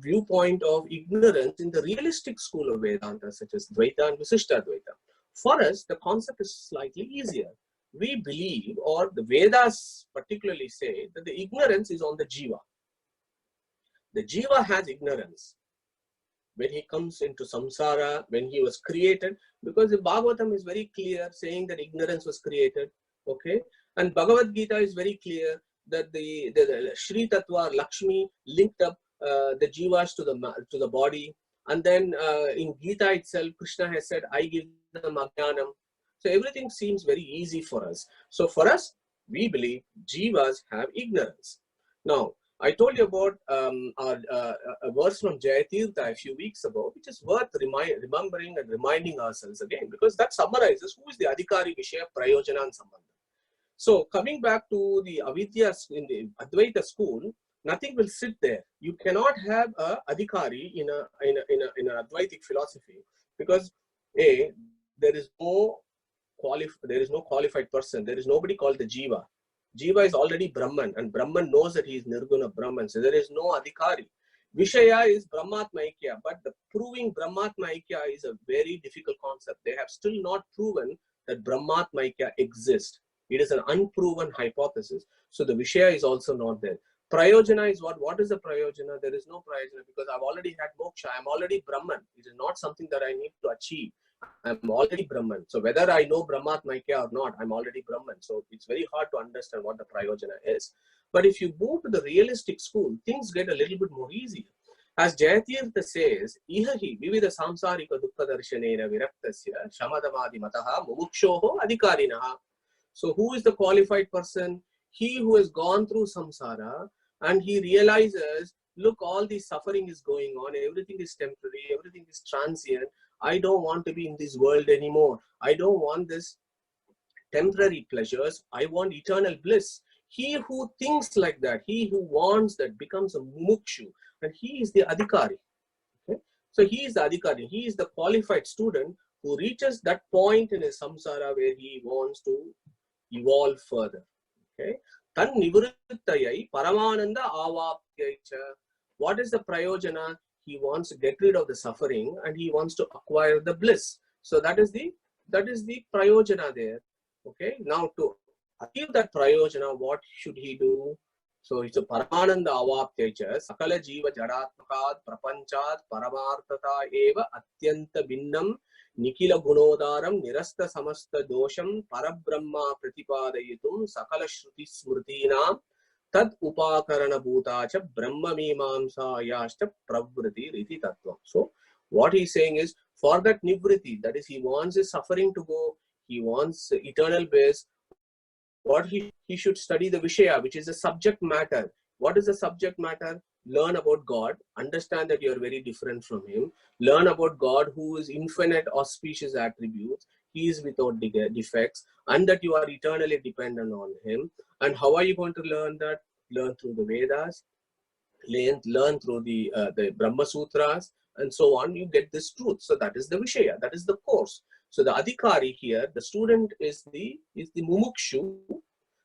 viewpoint of ignorance in the realistic school of Vedanta, such as Dvaita and Visishtadvaita. For us, the concept is slightly easier. We believe, or the Vedas particularly say, that the ignorance is on the Jiva. The Jiva has ignorance when he comes into samsara, when he was created, because the Bhagavatam is very clear saying that ignorance was created, okay? And Bhagavad Gita is very clear that the Shri Tattva, Lakshmi, linked up the Jivas to the body. And then in Gita itself, Krishna has said, I give them Ajnanam. So everything seems very easy for us. So for us, we believe Jivas have ignorance. Now, I told you about a verse from Jayatirtha a few weeks ago, which is worth remembering and reminding ourselves again, because that summarizes who is the Adhikari, Vishaya, Prayojana and Sambandha. So coming back to the Avidya in the Advaita school, nothing will sit there. You cannot have a Adhikari in an Advaitic philosophy, because there is no qualified person. There is nobody called the Jiva. Jiva is already Brahman, and Brahman knows that he is Nirguna Brahman. So there is no Adhikari. Vishaya is Brahmatma Aikya, but the proving Brahmatma Aikya is a very difficult concept. They have still not proven that Brahmatma Aikya exists. It is an unproven hypothesis. So the Vishaya is also not there. Prayojana is what? What is the Prayojana? There is no Prayojana because I've already had moksha. I'm already Brahman. It is not something that I need to achieve. I'm already Brahman. So whether I know Brahmatma Aikya or not, I'm already Brahman. So it's very hard to understand what the Prayojana is. But if you move to the realistic school, things get a little bit more easy. As Jayatirtha says, Ihahi vivida samsarika dukkha darshanena viraktasya shamadamadi mataha mumukshoho adhikarinaha. So who is the qualified person? He who has gone through samsara and he realizes, look, all the suffering is going on, everything is temporary, everything is transient. I don't want to be in this world anymore. I don't want this temporary pleasures. I want eternal bliss. He who thinks like that, he who wants that, becomes a mumukshu, and he is the adhikari. Okay? So he is the adhikari. He is the qualified student who reaches that point in his samsara where he wants to evolve further. Okay? Tan nivrittayai paramananda avaptyaicha. What is the prayojana? He wants to get rid of the suffering and he wants to acquire the bliss. So that is the prayojana there. Okay. Now to achieve that prayojana, what should he do? So it's a paramananda avaptyaicha sakala jiva jadatmakat prapanchat paramartata eva atyanta binnam nikila gunodaram nirasta samasta dosham parabrahma pratipadayitum sakala shruti smrutinam tad upakarana bhutacha brahma mimamsa yashta pravriti riti tattvam. So what he's saying is, for that nivriti, that is, he wants his suffering to go, he wants eternal bliss, what he should study the Vishaya, which is the subject matter. What is the subject matter? Learn about God, understand that you are very different from him, learn about God who is infinite auspicious attributes, he is without defects, and that you are eternally dependent on him. And how are you going to learn that? Learn through the Vedas, learn through the Brahma Sutras, and so on. You get this truth. So that is the Vishaya, that is the course. So the Adhikari here, the student is the Mumukshu.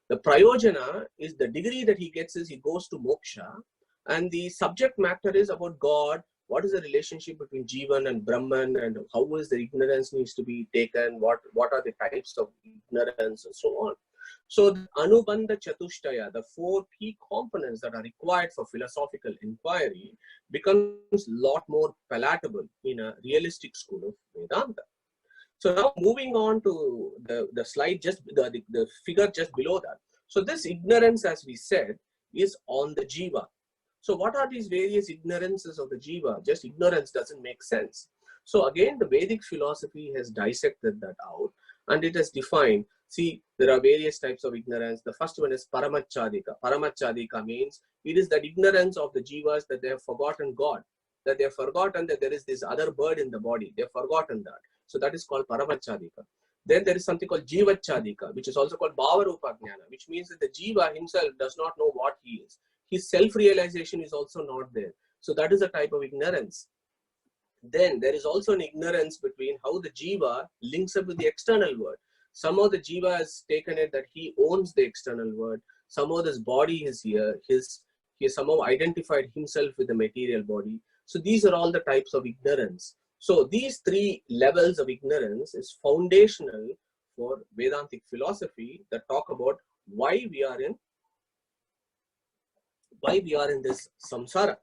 The Prayojana is the degree that he gets is he goes to moksha, and the subject matter is about God. What is the relationship between Jivan and Brahman, and how is the ignorance needs to be taken? What are the types of ignorance, and so on. So the Anubandha Chatushtaya, the 4 key components that are required for philosophical inquiry, becomes a lot more palatable in a realistic school of Vedanta. So now moving on to the slide, just the figure just below that. So this ignorance, as we said, is on the Jiva. So what are these various ignorances of the Jiva? Just ignorance doesn't make sense. So again, the Vedic philosophy has dissected that out and it has defined. See, there are various types of ignorance. The first one is Paramachadika. Paramachadika means it is that ignorance of the Jivas that they have forgotten God, that they have forgotten that there is this other bird in the body. They have forgotten that. So that is called Paramachadika. Then there is something called Jivachadika, which is also called Bhavarupajnana, which means that the Jiva himself does not know what he is. His self-realization is also not there. So that is a type of ignorance. Then there is also an ignorance between how the Jiva links up with the external world. Somehow the Jiva has taken it that he owns the external world. Somehow this body is here. He has somehow identified himself with the material body. So these are all the types of ignorance. So these three levels of ignorance is foundational for Vedantic philosophy that talk about why we are in this samsara.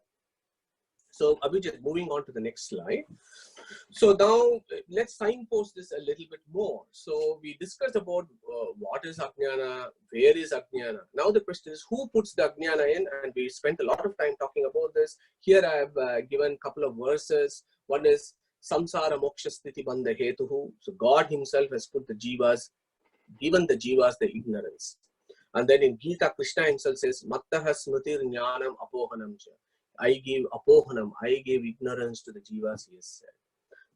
So Abhijit, moving on to the next slide. So now let's signpost this a little bit more. So we discussed about what is Ajnana, where is Ajnana. Now the question is who puts the Ajnana in, and we spent a lot of time talking about this. Here I have given a couple of verses. One is Samsara Moksha Sthiti Bandha Hetuhu. So God himself has put the Jivas, given the Jivas the ignorance. And then in Gita, Krishna himself says, Mattaha Smritir Jnanam Apohanam Cha. I gave Apohanam, I gave ignorance to the Jivas, he has said.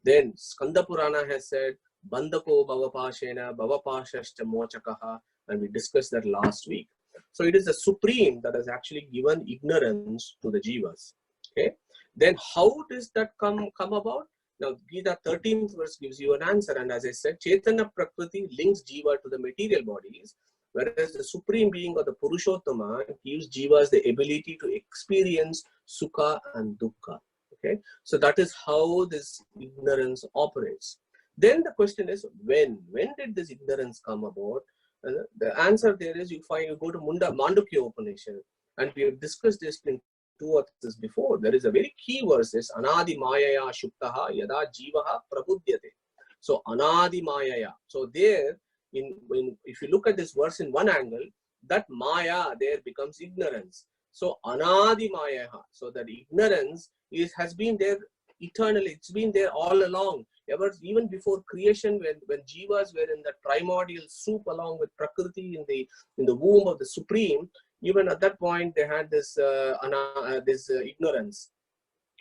Then Skanda Purana has said, Bandako Bhavapashena, Bhavapashashta Mochakaha, and we discussed that last week. So it is the Supreme that has actually given ignorance to the Jivas. Okay. Then how does that come about? Now Gita 13th verse gives you an answer, and as I said, Chaitanya Prakriti links Jiva to the material bodies, whereas the Supreme Being or the Purushottama gives Jivas the ability to experience Sukha and Dukkha. Okay, so that is how this ignorance operates. Then the question is, when did this ignorance come about? The answer there is, you go to Mandukya Upanishad, and we have discussed this in two verses before. There is a very key verse, is Anadi Mayaya Shuktaha Yada Jivaha Prabudyate. So Anadi Mayaya. So there, if you look at this verse in one angle, that Maya there becomes ignorance. So Anadi Mayaha. So that ignorance has been there eternally. It's been there all along. Even before creation, when Jivas were in the primordial soup along with Prakriti in the womb of the Supreme, even at that point they had this ignorance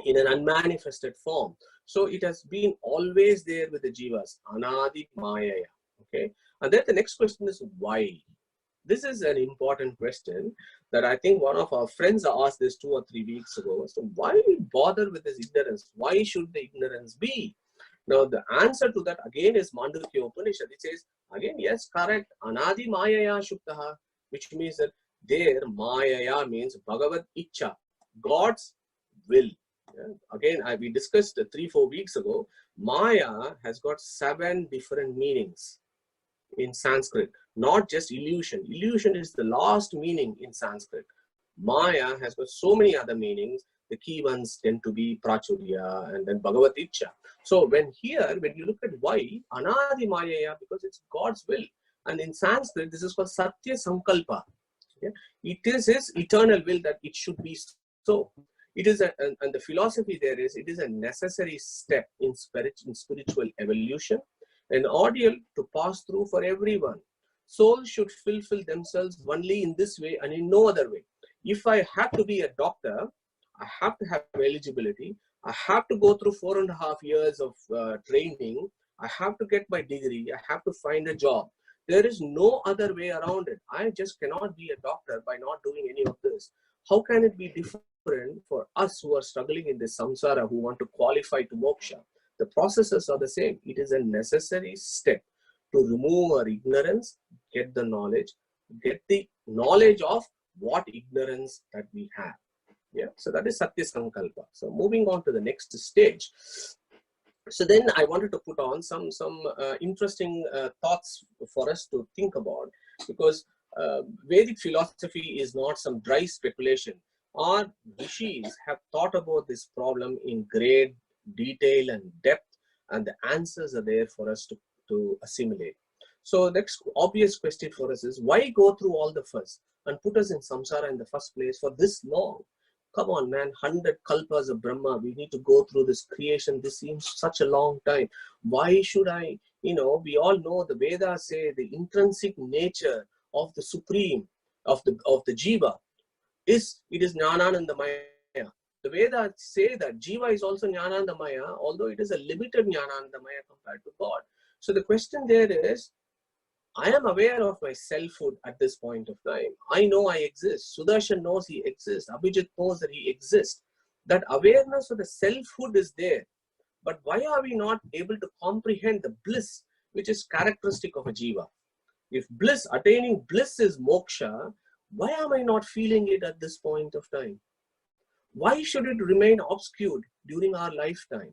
in an unmanifested form. So it has been always there with the Jivas. Anadi Mayaya. Okay. And then the next question is why? This is an important question that I think one of our friends asked this 2 or 3 weeks ago. So why bother with this ignorance? Why should the ignorance be? Now the answer to that again is Mandukya Upanishad. It says, again, yes, correct. Anadi Mayaya Shuktaha, which means that there Mayaya means Bhagavad Ichcha, God's will. Yeah. Again, we discussed 3-4 weeks ago, Maya has got 7 different meanings in Sanskrit, not just illusion. Illusion is the last meaning in Sanskrit. Maya has got so many other meanings. The key ones tend to be Prachurya and then Bhagavad Ichcha. So when you look at why, Anadi Mayaya, because it's God's will. And in Sanskrit, this is called Satya Sankalpa. Okay? It is his eternal will that it should be so. It is, and the philosophy there is, it is a necessary step in spiritual evolution, an ordeal to pass through for everyone. Souls should fulfill themselves only in this way and in no other way. If I have to be a doctor, I have to have eligibility. I have to go through 4.5 years of training. I have to get my degree. I have to find a job. There is no other way around it. I just cannot be a doctor by not doing any of this. How can it be different for us who are struggling in this samsara, who want to qualify to moksha? The processes are the same. It is a necessary step to remove our ignorance, get the knowledge of what ignorance that we have. Yeah, so that is Satya Sankalpa. So moving on to the next stage. So then I wanted to put on some interesting thoughts for us to think about, because Vedic philosophy is not some dry speculation. Our rishis have thought about this problem in great detail and depth, and the answers are there for us to assimilate. So next obvious question for us is, why go through all the fuss and put us in samsara in the first place for this long? Come on, man, 100 kalpas of Brahma, we need to go through this creation. This seems such a long time. Why should I, we all know the Vedas say the intrinsic nature of the Supreme, of the Jiva, is Jnananandamaya. The Vedas say that Jiva is also Jnananandamaya, although it is a limited Jnananandamaya compared to God. So the question there is, I am aware of my selfhood at this point of time. I know I exist. Sudarshan knows he exists. Abhijit knows that he exists. That awareness of the selfhood is there. But why are we not able to comprehend the bliss which is characteristic of a jiva? If attaining bliss is moksha, Why am I not feeling it at this point of time? Why should it remain obscured during our lifetime?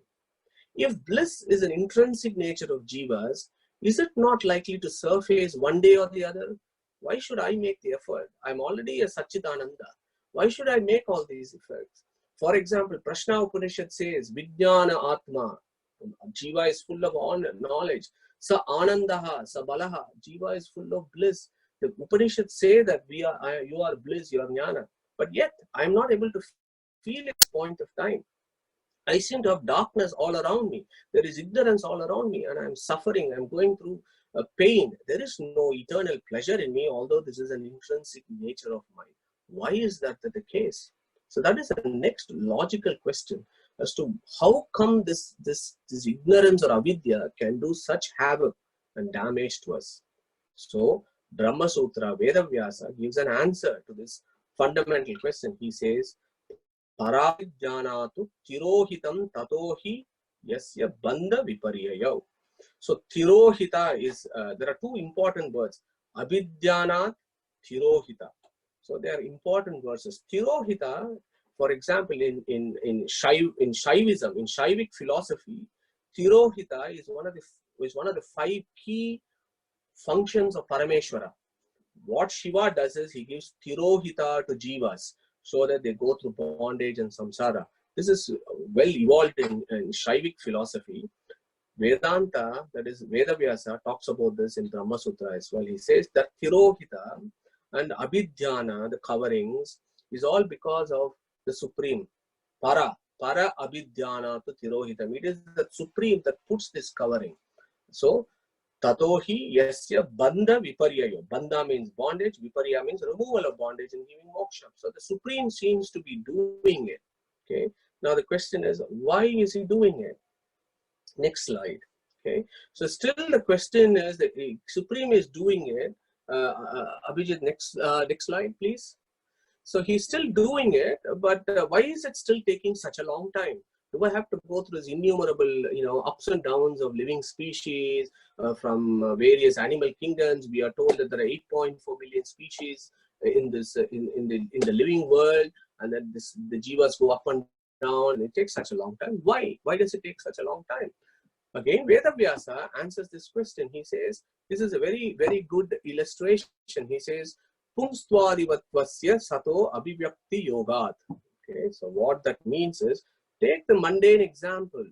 If bliss is an intrinsic nature of jivas, is it not likely to surface one day or the other? Why should I make the effort? I'm already a Satchitananda. Why should I make all these efforts? For example, Prashna Upanishad says, Vijnana Atma. Jiva is full of knowledge. Sa Anandaha, Sa Balaha. Jiva is full of bliss. The Upanishads say that you are bliss, you are jnana. But yet, I'm not able to feel at this point of time. I seem to have darkness all around me. There is ignorance all around me, and I'm suffering. I'm going through pain. There is no eternal pleasure in me, although this is an intrinsic nature of mine. Why is that the case? So that is the next logical question as to how come this ignorance or avidya can do such havoc and damage to us. So Brahma Sutra, Vedavyasa gives an answer to this fundamental question. He says, Parajjanatu tirohitam tatohi yasya bandha viparyayo. So tirohita is, there are two important words, abhidyanat, tirohita. So they are important verses. Tirohita, for example, in Shaivism, in Shaivic philosophy, tirohita is one of the 5 key functions of Parameshwara. What Shiva does is he gives tirohita to jivas so that they go through bondage and samsara. This is well evolved in Shaivic philosophy. Vedanta, that is Vedavyasa, talks about this in Brahma Sutra as well. He says that tirohita and abhidhyana, the coverings, is all because of the Supreme. Para abhidhyana to tirohitam. It is the Supreme that puts this covering. So, Tatohi yasya bandha viparyayo. Bandha means bondage, viparya means removal of bondage and giving moksha. So the Supreme seems to be doing it. Okay. Now the question is, why is he doing it? Next slide. Okay. So still the question is that the Supreme is doing it. Abhijit, next slide, please. So he's still doing it, but why is it still taking such a long time? Do I have to go through this innumerable, ups and downs of living species from various animal kingdoms? We are told that there are 8.4 billion species in this in the living world, and then the jivas go up and down. And it takes such a long time. Why? Why does it take such a long time? Again, Vedavyasa answers this question. He says this is a very, very good illustration. He says, Pumstvadivatvasya sato abhivyakti yogat. Okay, so what that means is, take the mundane example.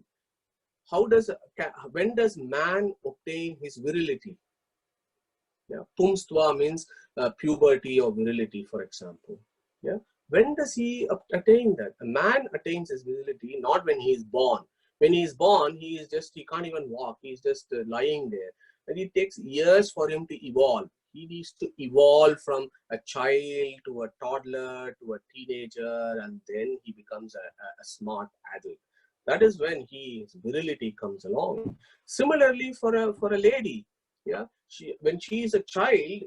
When does man obtain his virility? Yeah, Pumstva means puberty or virility, for example. Yeah, when does he attain that? A man attains his virility not when he is born. When he is born, he can't even walk. He is just lying there. And it takes years for him to evolve. He needs to evolve from a child to a toddler to a teenager, and then he becomes a smart adult. That is when his virility comes along. Similarly, for a lady, yeah, when she is a child,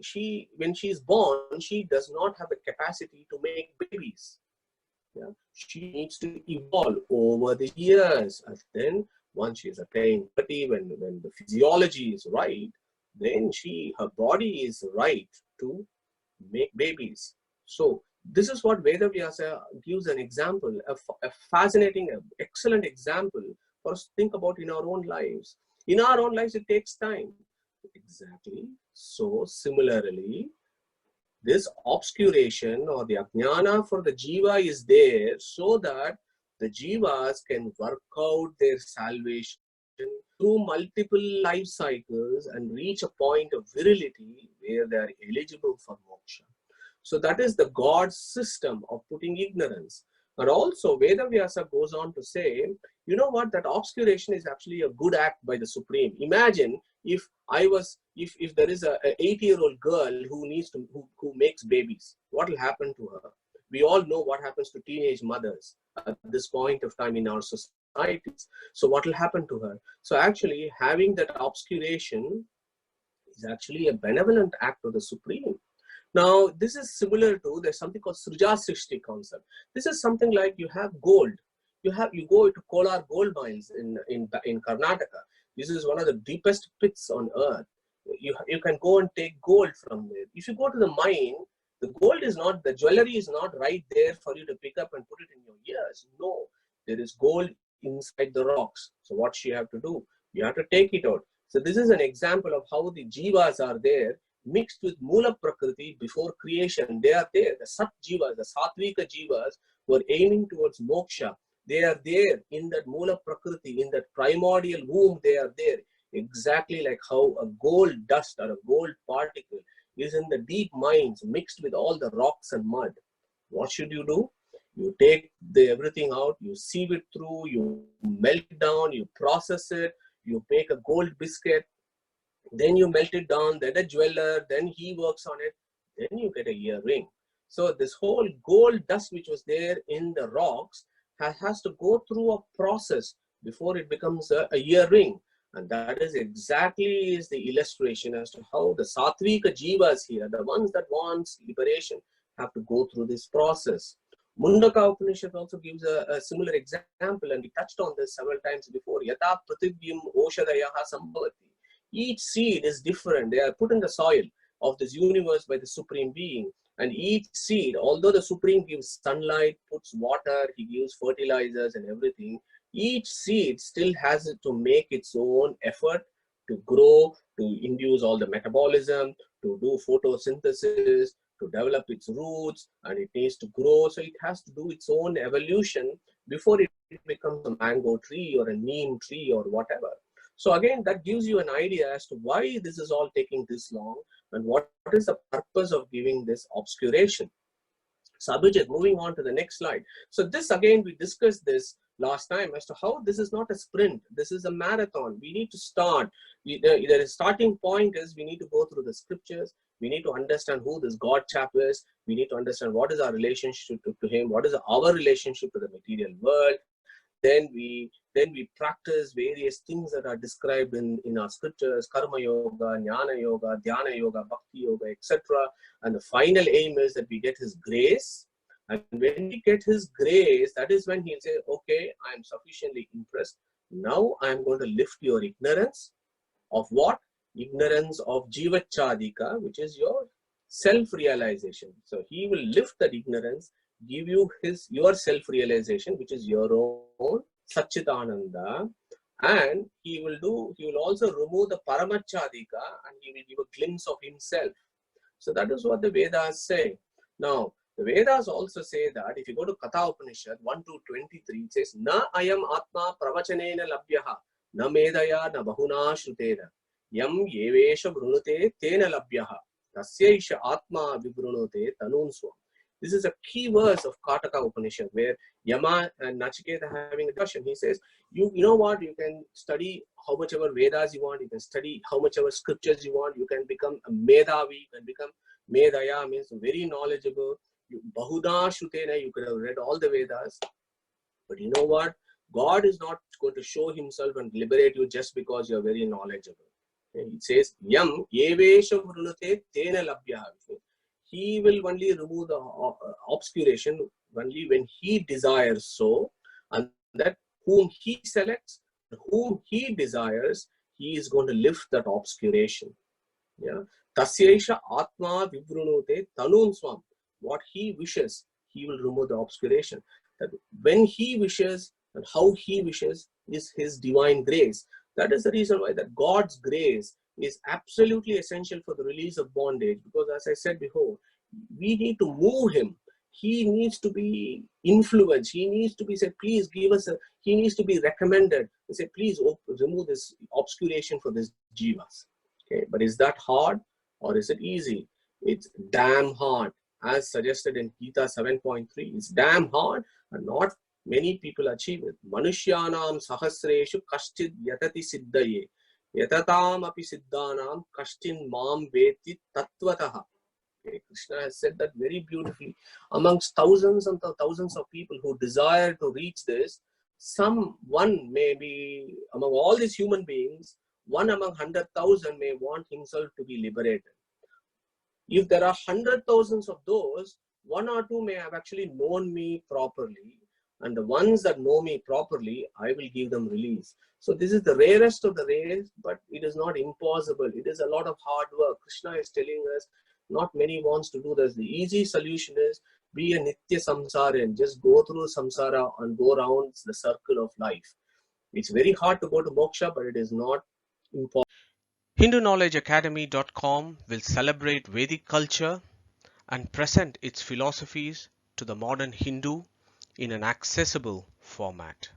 when she is born, she does not have the capacity to make babies. Yeah, she needs to evolve over the years, and then once she is attained 30, when the physiology is right, then her body is right to make babies. So this is what Vedavyasa gives an example, a fascinating, excellent example for us to think about in our own lives. In our own lives, it takes time. Exactly. So similarly, this obscuration or the ajnana for the jiva is there so that the jivas can work out their salvation through multiple life cycles and reach a point of virility where they are eligible for moksha. So that is the God's system of putting ignorance. And also Vedavyasa goes on to say, you know what, that obscuration is actually a good act by the Supreme. Imagine if there is a 80-year-old girl who makes babies, what will happen to her? We all know what happens to teenage mothers at this point of time in our societies. So what will happen to her? So actually having that obscuration is actually a benevolent act of the Supreme. Now, this is similar to, there's something called Sruja Srishti concept. This is something like you have gold. You go to Kolar gold mines in Karnataka. This is one of the deepest pits on earth. You can go and take gold from there. If you go to the mine, The gold is not, the jewelry is not right there for you to pick up and put it in your ears. No, there is gold inside the rocks. So what you have to do? You have to take it out. So this is an example of how the jivas are there mixed with Mula Prakriti before creation. They are there. The Sat Jivas, the Satvika Jivas who are aiming towards moksha. They are there in that Mula Prakriti, in that primordial womb. They are there. Exactly like how a gold dust or a gold particle is in the deep mines mixed with all the rocks and mud. What should you do? You take everything out, you sieve it through, you melt it down, you process it, you make a gold biscuit, then you melt it down, then a jeweler, then he works on it, then you get a earring. So this whole gold dust which was there in the rocks has to go through a process before it becomes a earring. And that is exactly is the illustration as to how the Satvika Jivas here, the ones that want liberation, have to go through this process. Mundaka Upanishad also gives a similar example, and we touched on this several times before. Yata Prativyam Oshadayaha Sambhavati. Each seed is different. They are put in the soil of this universe by the Supreme Being. And each seed, although the Supreme gives sunlight, puts water, he gives fertilizers and everything, each seed still has to make its own effort to grow, to induce all the metabolism, to do photosynthesis, to develop its roots, and it needs to grow. So it has to do its own evolution before it becomes a mango tree or a neem tree or whatever. So again, that gives you an idea as to why this is all taking this long and what is the purpose of giving this obscuration. So Abhijit, moving on to the next slide. So this again, we discussed this last time as to how this is not a sprint. This is a marathon. We need to start. The starting point is we need to go through the scriptures. We need to understand who this God chap is. We need to understand what is our relationship to him. What is our relationship to the material world. Then we practice various things that are described in our scriptures, karma yoga, jnana yoga, dhyana yoga, bhakti yoga, etc. And the final aim is that we get his grace. And when we get his grace, that is when he'll say, okay, I am sufficiently impressed. Now I am going to lift your ignorance of what? Ignorance of Jiva Chadika, which is your self-realization. So he will lift that ignorance, give you your self-realization, which is your own Satchitananda, and he will also remove the Paramachadika and he will give a glimpse of himself. So that is what the Vedas say. Now, the Vedas also say that if you go to Katha Upanishad 1-23, it says, Na ayam atma pravachanena labhyaha, na medaya na bahuna shrutena, yam yevesha brunute tena labhyaha, tasyaisha atma vibrunote tanun swam. This is a key verse of Kataka Upanishad where Yama and Nachiketa are having a discussion. He says, you know what, you can study how much ever Vedas you want, you can study how much ever scriptures you want, you can become a Medavi, you can become Medaya, means very knowledgeable. Bahuda Shrutena, you could have read all the Vedas. But you know what? God is not going to show himself and liberate you just because you are very knowledgeable. Okay? It says, Yam Yevesha Vrunute Tena Labhyaha. He will only remove the obscuration only when he desires so, and that whom he selects, whom he desires, he is going to lift that obscuration. Yeah. Tasyaisha Atma Vivrunute Tanun Swam. What he wishes, he will remove the obscuration. That when he wishes and how he wishes is his divine grace. That is the reason why that God's grace is absolutely essential for the release of bondage, because as I said before, we need to move him. He needs to be influenced. He needs to be said, please give us he needs to be recommended. They say, please remove this obscuration for this jivas. Okay, but is that hard or is it easy? It's damn hard. As suggested in Gita 7.3, it's damn hard and not many people achieve it. Manushyanam sahasreshu kashchid yatati siddhaye. Yatatam api siddhanam kashtin mam veti tattvataha. Okay, Krishna has said that very beautifully. Amongst thousands and thousands of people who desire to reach this, one may be, among all these human beings, one among 100,000 may want himself to be liberated. If there are 100,000 of those, one or two may have actually known me properly, and the ones that know me properly, I will give them release. So this is the rarest of the rare, but it is not impossible. It is a lot of hard work. Krishna is telling us Not many wants to do this. The easy solution is be a Nitya Samsara, just go through Samsara and go around the circle of life. It's very hard to go to moksha, but it is not important. HinduKnowledgeAcademy.com will celebrate Vedic culture and present its philosophies to the modern Hindu in an accessible format.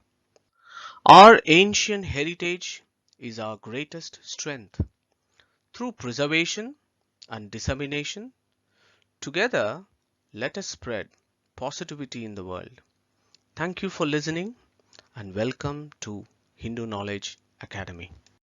Our ancient heritage is our greatest strength. Through preservation and dissemination, together let us spread positivity in the world. Thank you for listening and welcome to Hindu Knowledge Academy.